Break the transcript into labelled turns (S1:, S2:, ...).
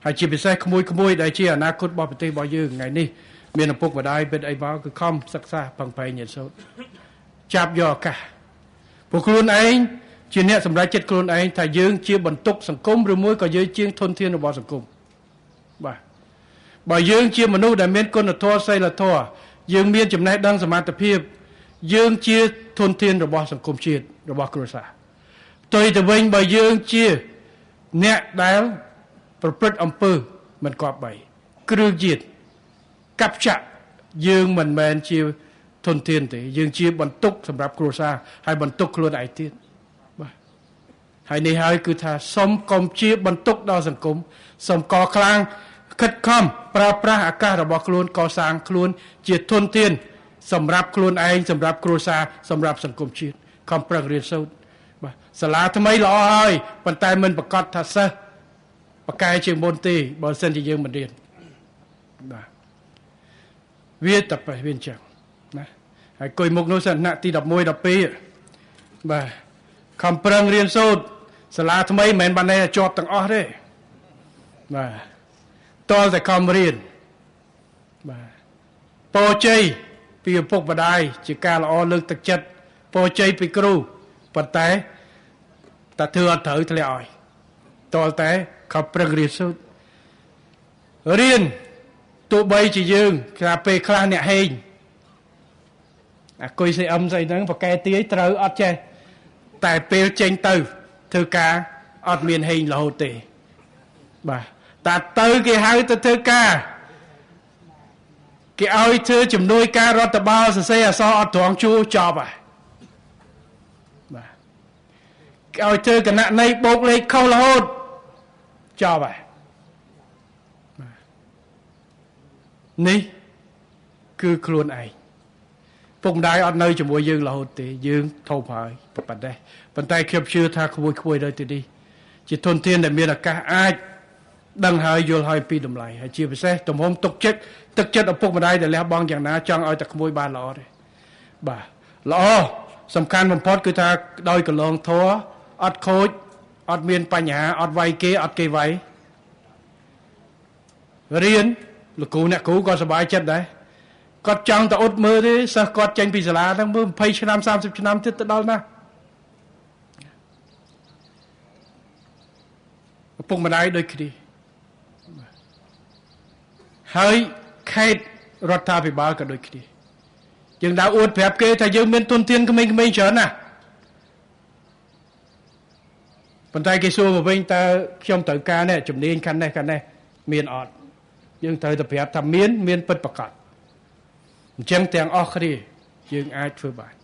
S1: ហើយជាពិសេសក្មួយដែលជាអនាគតរបស់ប្រទេសរបស់យើងថ្ងៃនេះមានឪពុកម្ដាយពិតអីមកគឺខំសិក្សាប្រឹងប្រែងរៀនសូត្រចាប់យកឱកាសពួកខ្លួនឯងជាអ្នកសម្រេចចិត្តខ្លួនឯងថាយើងជាបន្ទុកសង្គមឬមួយក៏យើងជាធនធានរបស់សង្គមបាទបើយើងជាមនុស្សដែលមានគុណធម៌សីលធម៌យើងមានចំណេះដឹងសមត្ថភាពយើងជាធនធានរបស់សង្គមជាតិរបស់គ្រួសារផ្ទុយទៅវិញបើយើងជាអ្នកដែលប្រព្រឹត្តអំពើមិនគប្បីគ្រឿងជាតិកັບចាក់យើងមិនមែនជាធនធានទេយើងជាបន្ទុកសម្រាប់គ្រួសារហើយបន្ទុកខ្លួនឯងទៀតបាទហើយនេះហើយគឺថាសុំកុំជាបន្ទុកដល់សង្គមសុំកខ្លាំងខិតខំប្រើប្រាស់ឱកាសរបស់ខ្លួនកសាងខ្លួនជាធនធានសម្រាប់ខ្លួនឯងសម្រាប់គ្រួសារសម្រាប់សង្គមជាតិខំប្រឹងរៀនសូត្របាទសាលាថ្មីល្អហើយប៉ុន្តែមិនប្រកាសថាសិស្សបកកែជាងមុនទេបើសិនជាយើងមិនរៀនបាទវាតែប្រហែលអញ្ចឹងណាហើយគួយមុខនោះសិនថ្នាក់ទី11 12បាទខំប្រឹងរៀនសូត្រសាលាថ្មីមិនមែនបានតែជាប់ទាំងអស់ទេបាទតលតែខំរៀនបាទពរជ័យពីឪពុកម្ដាយជាការល្អលើកទឹកចិត្តពរជ័យពីគ្រូប៉ុន្តែតែធ្វើអត់ត្រូវធ្លាក់ឲ្យតលតែខំប្រឹងរៀនសូត្ររៀនទោះបីជាយើងថាពេលខ្លះអ្នកហេងអាគុយស្អីស្អីហ្នឹងប្រកែទាយត្រូវអត់ចេះតែពេលចេញទៅធ្វើការអត់មានហេងរហូតទេបាទតែទៅគេហៅទៅធ្វើការគេឲ្យធ្វើជំនួយការរដ្ឋបាលសរសេរអក្សរអត់ត្រង់ជួចប់ហើយបាទគេឲ្យធ្វើគណនេយ្យបូកលេខខុសរហូតចប់ហើយនេះគឺខ្លួនឯងពុកម្ដាយអត់នៅជាមួយយើងរហូតទេយើងធំហើយប៉ុន្តែខ្ញុំជឿថាក្មួយទៅទីនេះជាធនធានដែលមានឱកាសអាចដឹងហើយយល់ហើយពីតម្លៃហើយជាពិសេសទំហំទុកចិត្តទឹកចិត្តឪពុកម្ដាយដែលលះបង់យ៉ាងណាចង់ឲ្យតែក្មួយបានល្អទេបាទល្អសំខាន់បំផុតគឺថាដោយកលងធัวអត់ខូចអត់មានបញ្ហាអត់វាយគេអត់គេវាយរៀនលោកគ្រូអ្នកគ្រូក៏សប្បាយចិត្តដែរគាត់ចង់ទៅអ៊ុតមើលទេសិស្សគាត់ចេញពីសាលាហ្នឹងមើល20ឆ្នាំ30ឆ្នាំទៀតទៅដល់ណាឪពុកម្ដាយដូចគ្នាហើយខេត្តរដ្ឋាភិបាលក៏ដូចគ្នាយើងដើរអួតប្រាប់គេថាយើងមានទុនធានក្មេងៗច្រើនណាស់ប៉ុន្តែគេសួរមកវិញតើខ្ញុំត្រូវការនេះជំនាញខាងនេះមានអត់យើងត្រូវតែប្រាប់ថាមានពិតប្រាកដអញ្ចឹងទាំងអស់គ្នាយើងអាចធ្វើបាន